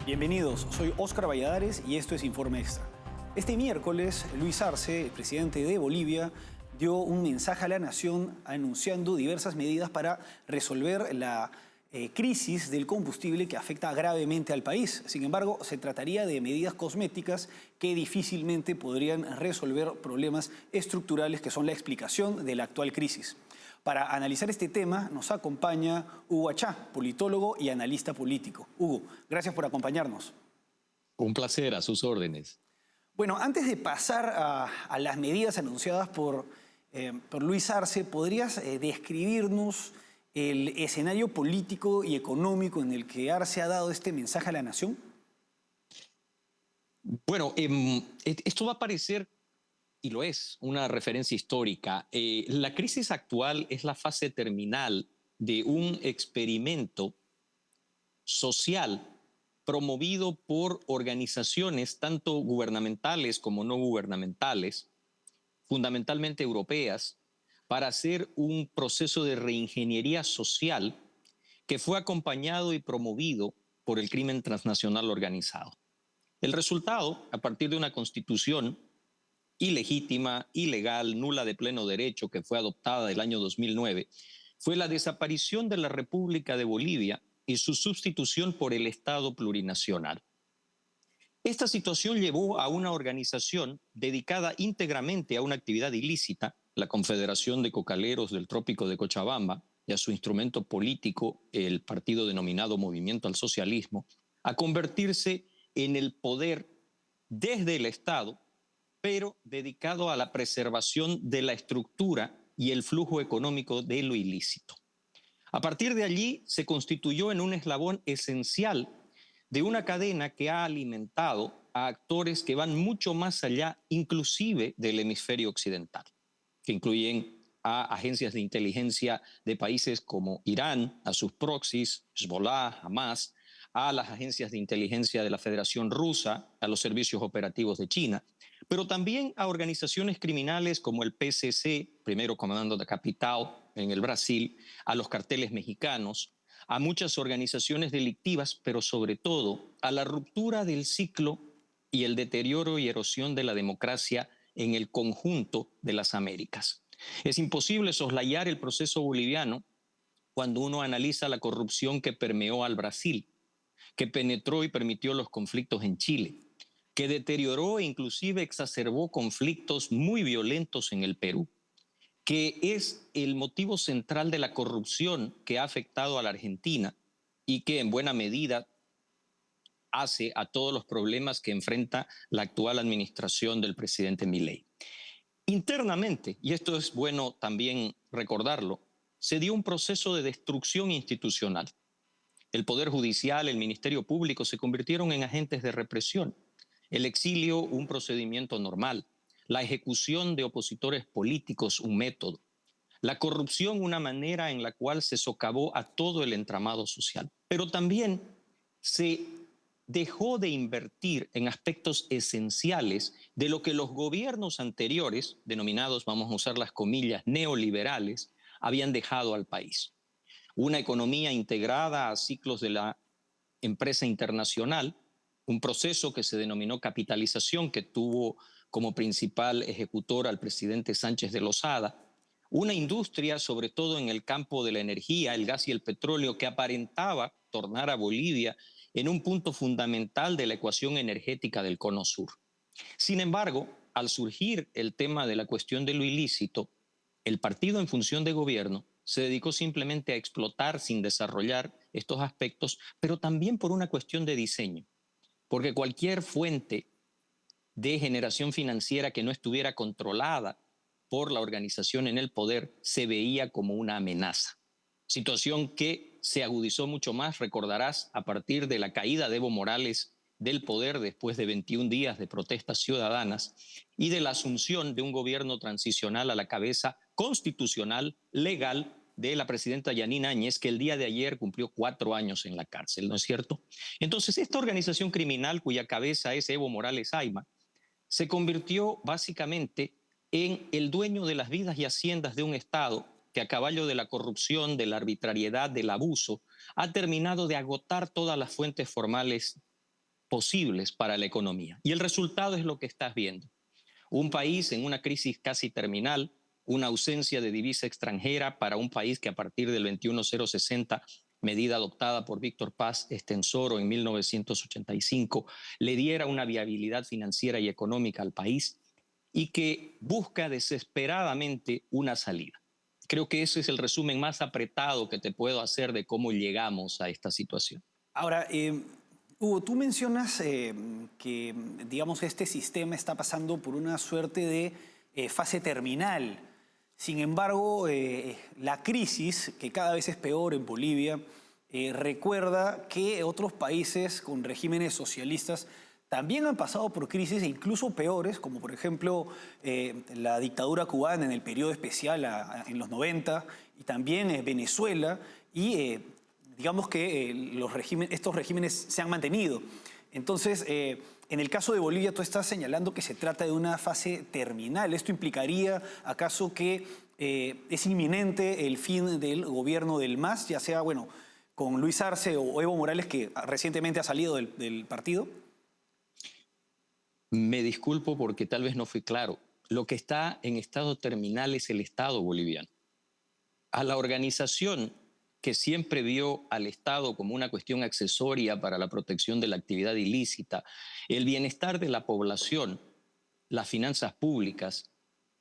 Bienvenidos, soy Óscar Valladares y esto es Informe Extra. Este miércoles, Luis Arce, el presidente de Bolivia, dio un mensaje a la nación anunciando diversas medidas para resolver la crisis del combustible que afecta gravemente al país. Sin embargo, se trataría de medidas cosméticas que difícilmente podrían resolver problemas estructurales que son la explicación de la actual crisis. Para analizar este tema nos acompaña Hugo Achá, politólogo y analista político. Hugo, gracias por acompañarnos. Un placer, a sus órdenes. Bueno, antes de pasar a las medidas anunciadas por Luis Arce, ¿podrías describirnos el escenario político y económico en el que Arce ha dado este mensaje a la nación? Bueno, esto va a parecer, y lo es, una referencia histórica. La crisis actual es la fase terminal de un experimento social promovido por organizaciones tanto gubernamentales como no gubernamentales, fundamentalmente europeas, para hacer un proceso de reingeniería social que fue acompañado y promovido por el crimen transnacional organizado. El resultado, a partir de una constitución ilegítima, ilegal, nula de pleno derecho, que fue adoptada el año 2009, fue la desaparición de la República de Bolivia y su sustitución por el Estado plurinacional. Esta situación llevó a una organización dedicada íntegramente a una actividad ilícita, la Confederación de Cocaleros del Trópico de Cochabamba, y a su instrumento político, el partido denominado Movimiento al Socialismo, a convertirse en el poder desde el Estado, pero dedicado a la preservación de la estructura y el flujo económico de lo ilícito. A partir de allí se constituyó en un eslabón esencial de una cadena que ha alimentado a actores que van mucho más allá, inclusive del hemisferio occidental, que incluyen a agencias de inteligencia de países como Irán, a sus proxies, Hezbollah, Hamas, a las agencias de inteligencia de la Federación Rusa, a los servicios operativos de China, pero también a organizaciones criminales como el PCC, primero Comando de Capital en el Brasil, a los carteles mexicanos, a muchas organizaciones delictivas, pero sobre todo a la ruptura del ciclo y el deterioro y erosión de la democracia en el conjunto de las Américas. Es imposible soslayar el proceso boliviano cuando uno analiza la corrupción que permeó al Brasil, que penetró y permitió los conflictos en Chile, que deterioró e inclusive exacerbó conflictos muy violentos en el Perú, que es el motivo central de la corrupción que ha afectado a la Argentina y que en buena medida hace a todos los problemas que enfrenta la actual administración del presidente Milei. Internamente, y esto es bueno también recordarlo, se dio un proceso de destrucción institucional. El Poder Judicial, el Ministerio Público se convirtieron en agentes de represión. El exilio, un procedimiento normal. La ejecución de opositores políticos, un método. La corrupción, una manera en la cual se socavó a todo el entramado social. Pero también se dejó de invertir en aspectos esenciales de lo que los gobiernos anteriores, denominados, vamos a usar las comillas, neoliberales, habían dejado al país. Una economía integrada a ciclos de la empresa internacional, un proceso que se denominó capitalización, que tuvo como principal ejecutor al presidente Sánchez de Lozada, una industria, sobre todo en el campo de la energía, el gas y el petróleo, que aparentaba tornar a Bolivia en un punto fundamental de la ecuación energética del Cono Sur. Sin embargo, al surgir el tema de la cuestión de lo ilícito, el partido en función de gobierno se dedicó simplemente a explotar sin desarrollar estos aspectos, pero también por una cuestión de diseño, porque cualquier fuente de generación financiera que no estuviera controlada por la organización en el poder se veía como una amenaza. Situación que se agudizó mucho más, recordarás, a partir de la caída de Evo Morales del poder después de 21 días de protestas ciudadanas y de la asunción de un gobierno transicional a la cabeza constitucional, legal, de la presidenta Yanine Áñez, que el día de ayer cumplió 4 años en la cárcel, ¿no es cierto? Entonces, esta organización criminal cuya cabeza es Evo Morales Ayma, se convirtió básicamente en el dueño de las vidas y haciendas de un Estado que a caballo de la corrupción, de la arbitrariedad, del abuso, ha terminado de agotar todas las fuentes formales posibles para la economía. Y el resultado es lo que estás viendo. Un país en una crisis casi terminal, una ausencia de divisa extranjera para un país que a partir del 21.060, medida adoptada por Víctor Paz Estenssoro en 1985, le diera una viabilidad financiera y económica al país y que busca desesperadamente una salida. Creo que ese es el resumen más apretado que te puedo hacer de cómo llegamos a esta situación. Ahora, Hugo, tú mencionas que, digamos, este sistema está pasando por una suerte de fase terminal. Sin embargo, la crisis, que cada vez es peor en Bolivia, recuerda que otros países con regímenes socialistas también han pasado por crisis incluso peores, como por ejemplo la dictadura cubana en el periodo especial en los 90, y también Venezuela, y digamos que estos regímenes se han mantenido. Entonces, en el caso de Bolivia, tú estás señalando que se trata de una fase terminal. ¿Esto implicaría acaso que es inminente el fin del gobierno del MAS, ya sea, bueno, con Luis Arce o Evo Morales, que recientemente ha salido del partido? Me disculpo porque tal vez no fui claro. Lo que está en estado terminal es el Estado boliviano. A la organización que siempre vio al Estado como una cuestión accesoria para la protección de la actividad ilícita, el bienestar de la población, las finanzas públicas,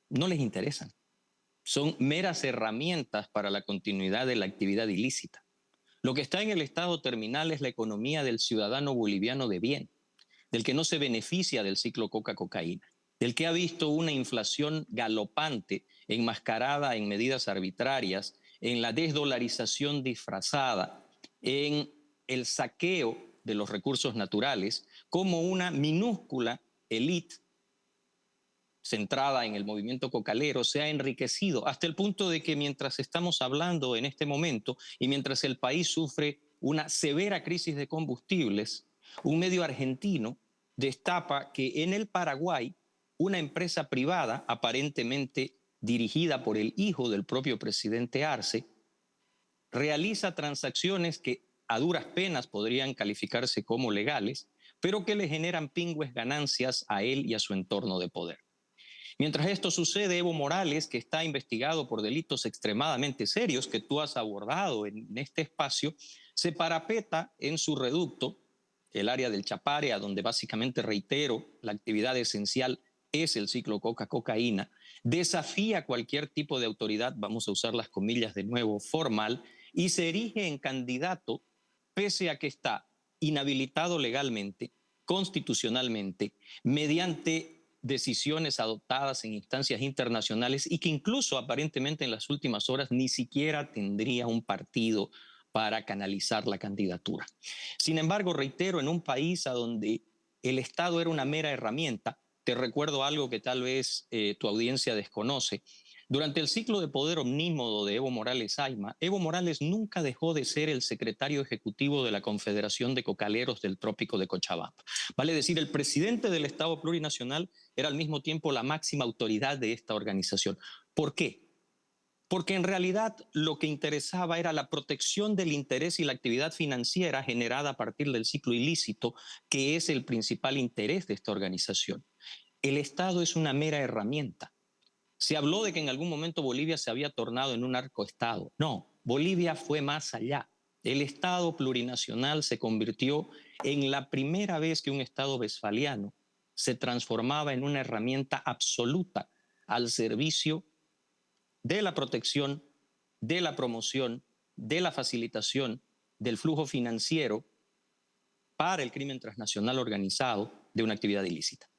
no les interesan. Son meras herramientas para la continuidad de la actividad ilícita. Lo que está en el estado terminal es la economía del ciudadano boliviano de bien, del que no se beneficia del ciclo coca-cocaína, del que ha visto una inflación galopante enmascarada en medidas arbitrarias, en la desdolarización disfrazada, en el saqueo de los recursos naturales, como una minúscula élite centrada en el movimiento cocalero se ha enriquecido hasta el punto de que mientras estamos hablando en este momento y mientras el país sufre una severa crisis de combustibles, un medio argentino destapa que en el Paraguay una empresa privada, aparentemente dirigida por el hijo del propio presidente Arce, realiza transacciones que a duras penas podrían calificarse como legales, pero que le generan pingües ganancias a él y a su entorno de poder. Mientras esto sucede, Evo Morales, que está investigado por delitos extremadamente serios que tú has abordado en este espacio, se parapeta en su reducto, el área del Chapare, a donde básicamente, reitero, la actividad esencial es el ciclo coca-cocaína, desafía cualquier tipo de autoridad, vamos a usar las comillas de nuevo, formal, y se erige en candidato, pese a que está inhabilitado legalmente, constitucionalmente, mediante decisiones adoptadas en instancias internacionales y que incluso aparentemente en las últimas horas ni siquiera tendría un partido para canalizar la candidatura. Sin embargo, reitero, en un país a donde el Estado era una mera herramienta, te recuerdo algo que tal vez tu audiencia desconoce. Durante el ciclo de poder omnímodo de Evo Morales Ayma, Evo Morales nunca dejó de ser el secretario ejecutivo de la Confederación de Cocaleros del Trópico de Cochabamba. Vale decir, el presidente del Estado plurinacional era al mismo tiempo la máxima autoridad de esta organización. ¿Por qué? Porque en realidad lo que interesaba era la protección del interés y la actividad financiera generada a partir del ciclo ilícito, que es el principal interés de esta organización. El Estado es una mera herramienta. Se habló de que en algún momento Bolivia se había tornado en un narcoestado. No, Bolivia fue más allá. El Estado plurinacional se convirtió en la primera vez que un Estado westfaliano se transformaba en una herramienta absoluta al servicio de la protección, de la promoción, de la facilitación del flujo financiero para el crimen transnacional organizado de una actividad ilícita.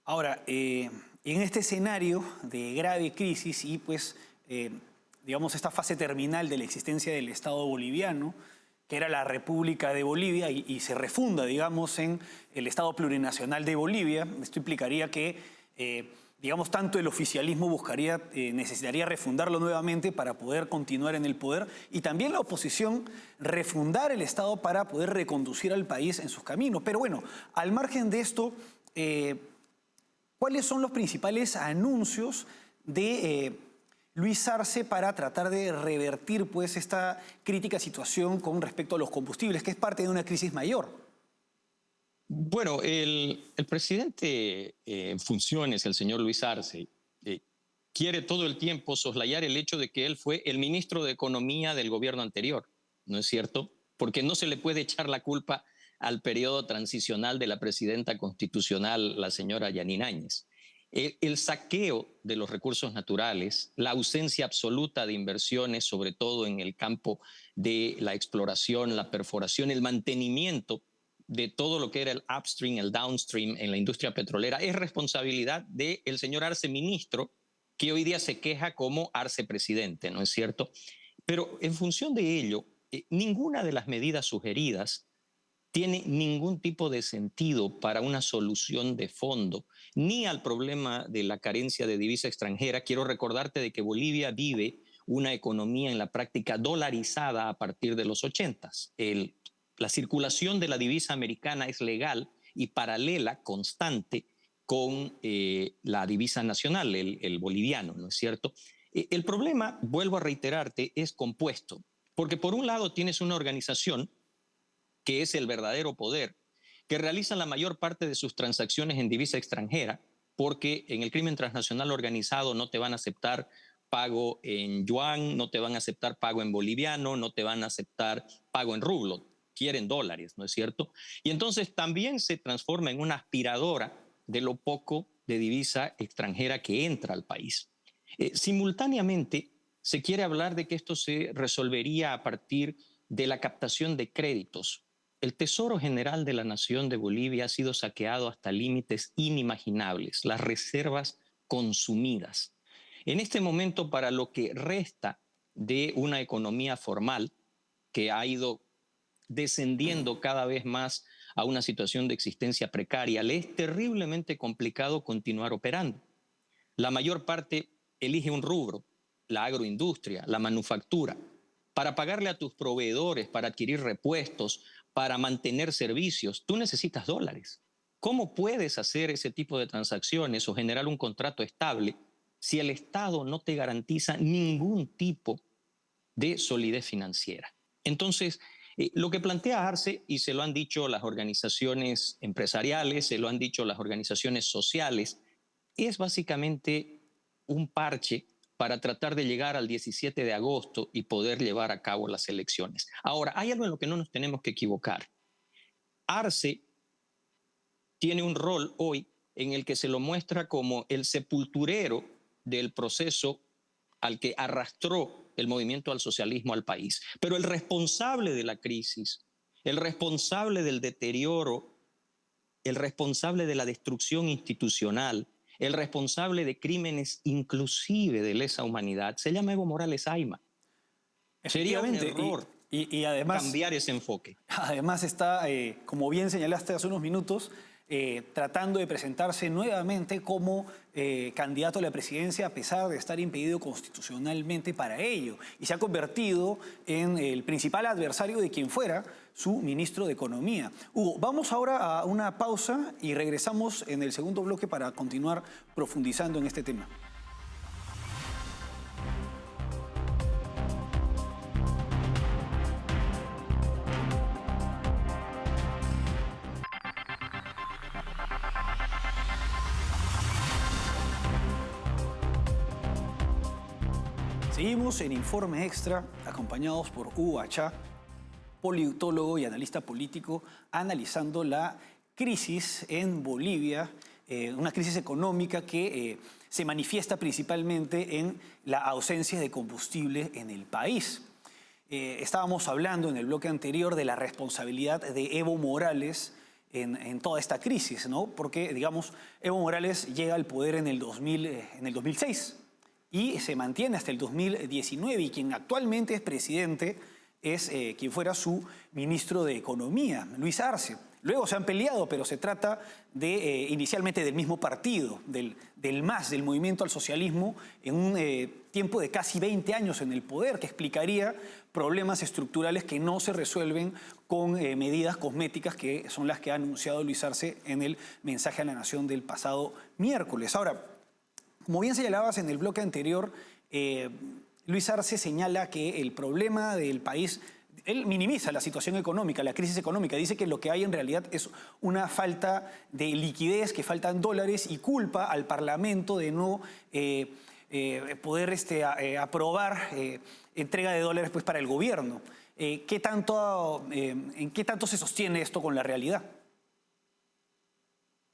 Ahora, en este escenario de grave crisis y pues, digamos, esta fase terminal de la existencia del Estado boliviano, que era la República de Bolivia y se refunda, digamos, en el Estado plurinacional de Bolivia, esto implicaría que, digamos, tanto el oficialismo necesitaría refundarlo nuevamente para poder continuar en el poder y también la oposición refundar el Estado para poder reconducir al país en sus caminos. Pero bueno, al margen de esto, ¿cuáles son los principales anuncios de Luis Arce para tratar de revertir pues, esta crítica situación con respecto a los combustibles, que es parte de una crisis mayor? Bueno, el presidente en funciones, el señor Luis Arce, quiere todo el tiempo soslayar el hecho de que él fue el ministro de Economía del gobierno anterior, ¿no es cierto? Porque no se le puede echar la culpa al periodo transicional de la presidenta constitucional, la señora Yanine Áñez. El saqueo de los recursos naturales, la ausencia absoluta de inversiones, sobre todo en el campo de la exploración, la perforación, el mantenimiento de todo lo que era el upstream, el downstream en la industria petrolera, es responsabilidad del señor Arce, ministro, que hoy día se queja como Arce presidente, ¿no es cierto? Pero en función de ello, ninguna de las medidas sugeridas tiene ningún tipo de sentido para una solución de fondo, ni al problema de la carencia de divisa extranjera. Quiero recordarte de que Bolivia vive una economía en la práctica dolarizada a partir de los 80s. La circulación de la divisa americana es legal y paralela, constante, con la divisa nacional, el boliviano, ¿no es cierto? El problema, vuelvo a reiterarte, es compuesto, porque por un lado tienes una organización que es el verdadero poder, que realiza la mayor parte de sus transacciones en divisa extranjera, porque en el crimen transnacional organizado no te van a aceptar pago en yuan, no te van a aceptar pago en boliviano, no te van a aceptar pago en rublo, quieren dólares, ¿no es cierto? Y entonces también se transforma en una aspiradora de lo poco de divisa extranjera que entra al país. Simultáneamente, se quiere hablar de que esto se resolvería a partir de la captación de créditos. El Tesoro General de la Nación de Bolivia ha sido saqueado hasta límites inimaginables, las reservas consumidas. En este momento, para lo que resta de una economía formal que ha ido descendiendo cada vez más a una situación de existencia precaria, le es terriblemente complicado continuar operando. La mayor parte elige un rubro, la agroindustria, la manufactura, para pagarle a tus proveedores, para adquirir repuestos, para mantener servicios. Tú necesitas dólares. ¿Cómo puedes hacer ese tipo de transacciones o generar un contrato estable si el Estado no te garantiza ningún tipo de solidez financiera? Entonces, lo que plantea Arce, y se lo han dicho las organizaciones empresariales, se lo han dicho las organizaciones sociales, es básicamente un parche para tratar de llegar al 17 de agosto y poder llevar a cabo las elecciones. Ahora, hay algo en lo que no nos tenemos que equivocar. Arce tiene un rol hoy en el que se lo muestra como el sepulturero del proceso al que arrastró el movimiento al socialismo al país. Pero el responsable de la crisis, el responsable del deterioro, el responsable de la destrucción institucional, el responsable de crímenes inclusive de lesa humanidad, se llama Evo Morales Ayma. Sería un error y además, cambiar ese enfoque. Además está, como bien señalaste hace unos minutos, tratando de presentarse nuevamente como candidato a la presidencia a pesar de estar impedido constitucionalmente para ello. Y se ha convertido en el principal adversario de quien fuera su ministro de Economía. Hugo, vamos ahora a una pausa y regresamos en el segundo bloque para continuar profundizando en este tema. Seguimos en Informe Extra, acompañados por Hugo Achá, politólogo y analista político, analizando la crisis en Bolivia, una crisis económica que se manifiesta principalmente en la ausencia de combustible en el país. Estábamos hablando en el bloque anterior de la responsabilidad de Evo Morales en toda esta crisis, ¿no? Porque, digamos, Evo Morales llega al poder en el 2006. Y se mantiene hasta el 2019, y quien actualmente es presidente es quien fuera su ministro de Economía, Luis Arce. Luego se han peleado, pero se trata de inicialmente del mismo partido, del MAS, del Movimiento al Socialismo, en un tiempo de casi 20 años en el poder, que explicaría problemas estructurales que no se resuelven con medidas cosméticas, que son las que ha anunciado Luis Arce en el mensaje a la Nación del pasado miércoles. Ahora, como bien señalabas en el bloque anterior, Luis Arce señala que el problema del país Él minimiza la situación económica, la crisis económica. Dice que lo que hay en realidad es una falta de liquidez, que faltan dólares, y culpa al Parlamento de no poder aprobar entrega de dólares pues, para el gobierno. ¿En qué tanto se sostiene esto con la realidad?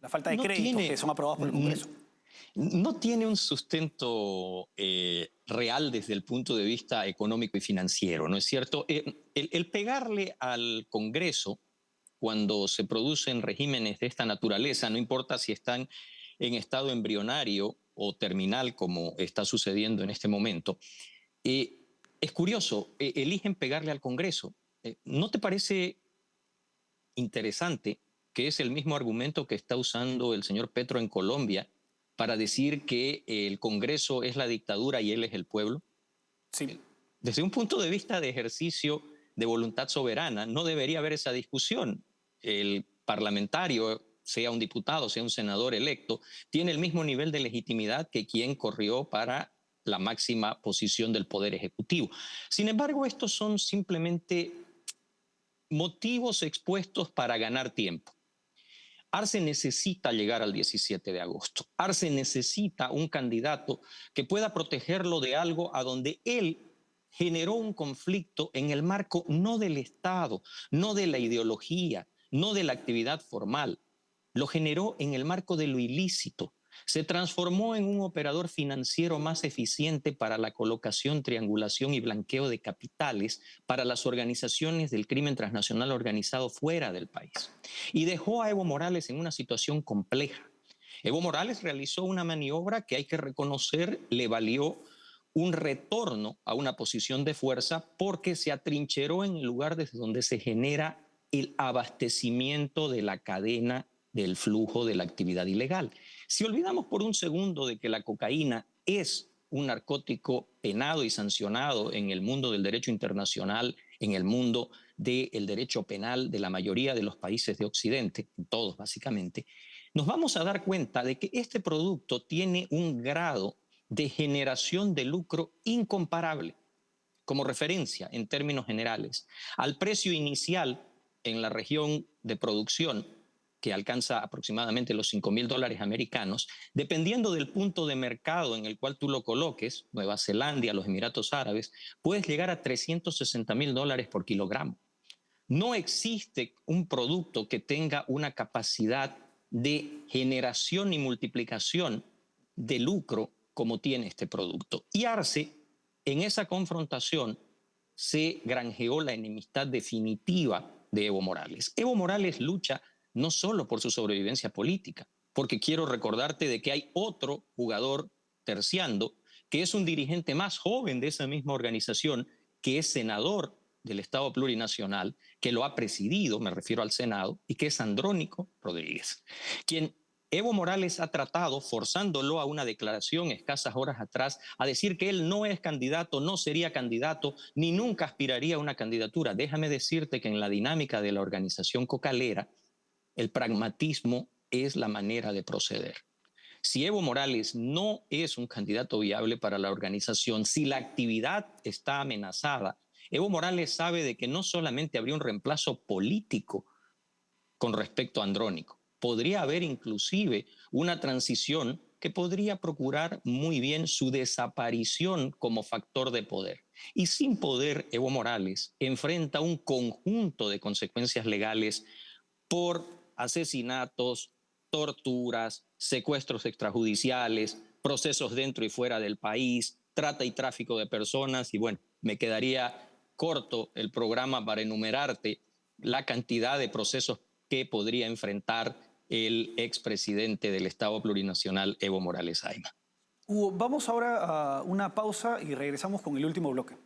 La falta de créditos que son aprobados por el Congreso. No tiene un sustento real desde el punto de vista económico y financiero, ¿no es cierto? El pegarle al Congreso cuando se producen regímenes de esta naturaleza, no importa si están en estado embrionario o terminal, como está sucediendo en este momento, es curioso, eligen pegarle al Congreso. ¿No te parece interesante que es el mismo argumento que está usando el señor Petro en Colombia para decir que el Congreso es la dictadura y él es el pueblo? Sí. Desde un punto de vista de ejercicio de voluntad soberana, no debería haber esa discusión. El parlamentario, sea un diputado, sea un senador electo, tiene el mismo nivel de legitimidad que quien corrió para la máxima posición del Poder Ejecutivo. Sin embargo, estos son simplemente motivos expuestos para ganar tiempo. Arce necesita llegar al 17 de agosto. Arce necesita un candidato que pueda protegerlo de algo a donde él generó un conflicto en el marco no del Estado, no de la ideología, no de la actividad formal. Lo generó en el marco de lo ilícito. Se transformó en un operador financiero más eficiente para la colocación, triangulación y blanqueo de capitales para las organizaciones del crimen transnacional organizado fuera del país. Y dejó a Evo Morales en una situación compleja. Evo Morales realizó una maniobra que hay que reconocer le valió un retorno a una posición de fuerza porque se atrincheró en el lugar desde donde se genera el abastecimiento de la cadena del flujo de la actividad ilegal. Si olvidamos por un segundo de que la cocaína es un narcótico penado y sancionado en el mundo del derecho internacional, en el mundo del derecho penal de la mayoría de los países de Occidente, todos básicamente, nos vamos a dar cuenta de que este producto tiene un grado de generación de lucro incomparable. Como referencia, en términos generales, al precio inicial en la región de producción, que alcanza aproximadamente los $5.000 americanos, dependiendo del punto de mercado en el cual tú lo coloques, Nueva Zelanda, los Emiratos Árabes, puedes llegar a $360.000 por kilogramo. No existe un producto que tenga una capacidad de generación y multiplicación de lucro como tiene este producto. Y Arce, en esa confrontación, se granjeó la enemistad definitiva de Evo Morales. Evo Morales lucha no solo por su sobrevivencia política, porque quiero recordarte de que hay otro jugador terciando, que es un dirigente más joven de esa misma organización, que es senador del Estado Plurinacional, que lo ha presidido, me refiero al Senado, y que es Andrónico Rodríguez, quien Evo Morales ha tratado, forzándolo a una declaración escasas horas atrás, a decir que él no es candidato, no sería candidato, ni nunca aspiraría a una candidatura. Déjame decirte que en la dinámica de la organización cocalera, el pragmatismo es la manera de proceder. Si Evo Morales no es un candidato viable para la organización, si la actividad está amenazada, Evo Morales sabe de que no solamente habría un reemplazo político con respecto a Andrónico, podría haber inclusive una transición que podría procurar muy bien su desaparición como factor de poder. Y sin poder, Evo Morales enfrenta un conjunto de consecuencias legales por asesinatos, torturas, secuestros extrajudiciales, procesos dentro y fuera del país, trata y tráfico de personas. Y bueno, me quedaría corto el programa para enumerarte la cantidad de procesos que podría enfrentar el expresidente del Estado Plurinacional, Evo Morales Ayma. Hugo, vamos ahora a una pausa y regresamos con el último bloque.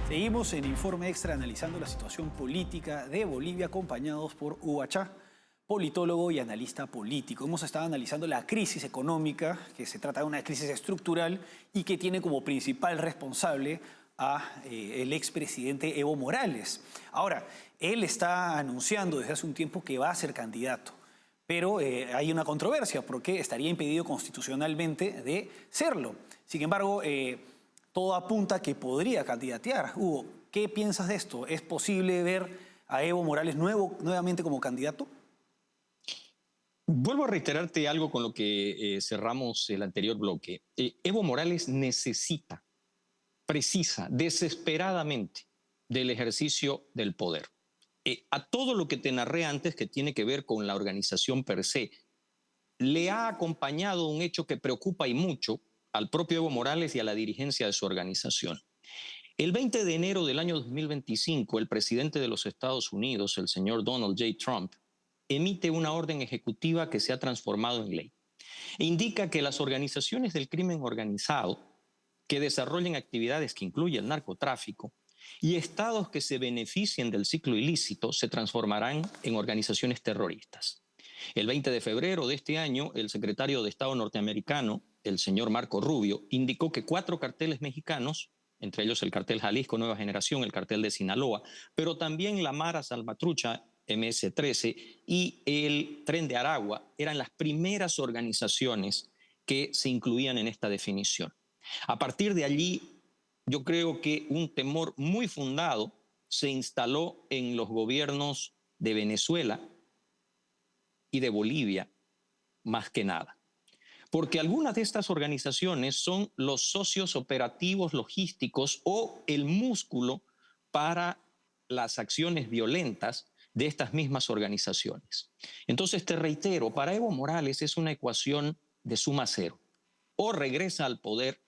Seguimos en Informe Extra analizando la situación política de Bolivia, acompañados por Hugo Achá. politólogo y analista político. Hemos estado analizando la crisis económica, que se trata de una crisis estructural y que tiene como principal responsable a el expresidente Evo Morales. Ahora, él está anunciando desde hace un tiempo que va a ser candidato, pero hay una controversia porque estaría impedido constitucionalmente de serlo. Sin embargo, todo apunta a que podría candidatear. Hugo, ¿qué piensas de esto? ¿Es posible ver a Evo Morales nuevamente como candidato? Vuelvo a reiterarte algo con lo que cerramos el anterior bloque. Evo Morales precisa desesperadamente del ejercicio del poder. A todo lo que te narré antes, que tiene que ver con la organización per se, le ha acompañado un hecho que preocupa y mucho al propio Evo Morales y a la dirigencia de su organización. El 20 de enero del año 2025, el presidente de los Estados Unidos, el señor Donald J. Trump, emite una orden ejecutiva que se ha transformado en ley. E indica que las organizaciones del crimen organizado que desarrollen actividades que incluyen el narcotráfico y estados que se beneficien del ciclo ilícito se transformarán en organizaciones terroristas. El 20 de febrero de este año, el secretario de Estado norteamericano, el señor Marco Rubio, indicó que 4 carteles mexicanos, entre ellos el cartel Jalisco Nueva Generación, el cartel de Sinaloa, pero también la Mara Salvatrucha, MS-13, y el Tren de Aragua, eran las primeras organizaciones que se incluían en esta definición. A partir de allí, yo creo que un temor muy fundado se instaló en los gobiernos de Venezuela y de Bolivia, más que nada. Porque algunas de estas organizaciones son los socios operativos logísticos o el músculo para las acciones violentas de estas mismas organizaciones. Entonces, te reitero, para Evo Morales es una ecuación de suma cero. O regresa al poder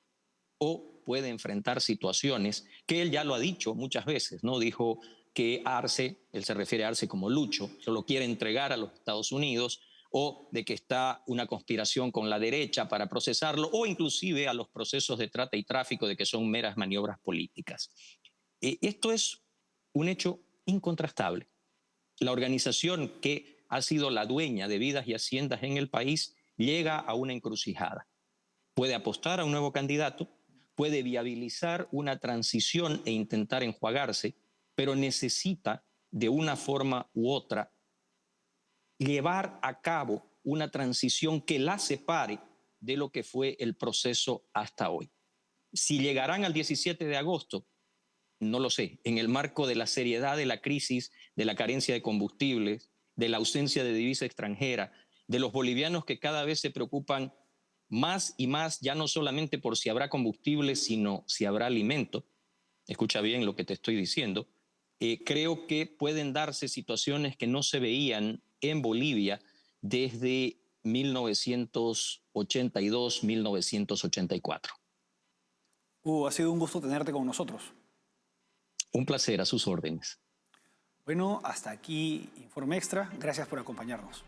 o puede enfrentar situaciones que él ya lo ha dicho muchas veces, ¿no? Dijo que Arce, él se refiere a Arce como Lucho, se lo quiere entregar a los Estados Unidos, o de que está una conspiración con la derecha para procesarlo, o inclusive a los procesos de trata y tráfico de que son meras maniobras políticas. Esto es un hecho incontrastable. La organización que ha sido la dueña de vidas y haciendas en el país llega a una encrucijada. Puede apostar a un nuevo candidato, puede viabilizar una transición e intentar enjuagarse, pero necesita de una forma u otra llevar a cabo una transición que la separe de lo que fue el proceso hasta hoy. Si llegarán al 17 de agosto, no lo sé, en el marco de la seriedad de la crisis, de la carencia de combustibles, de la ausencia de divisa extranjera, de los bolivianos que cada vez se preocupan más y más, ya no solamente por si habrá combustible, sino si habrá alimento. Escucha bien lo que te estoy diciendo. Creo que pueden darse situaciones que no se veían en Bolivia desde 1982, 1984. Ha sido un gusto tenerte con nosotros. Un placer, a sus órdenes. Bueno, hasta aquí Informe Extra. Gracias por acompañarnos.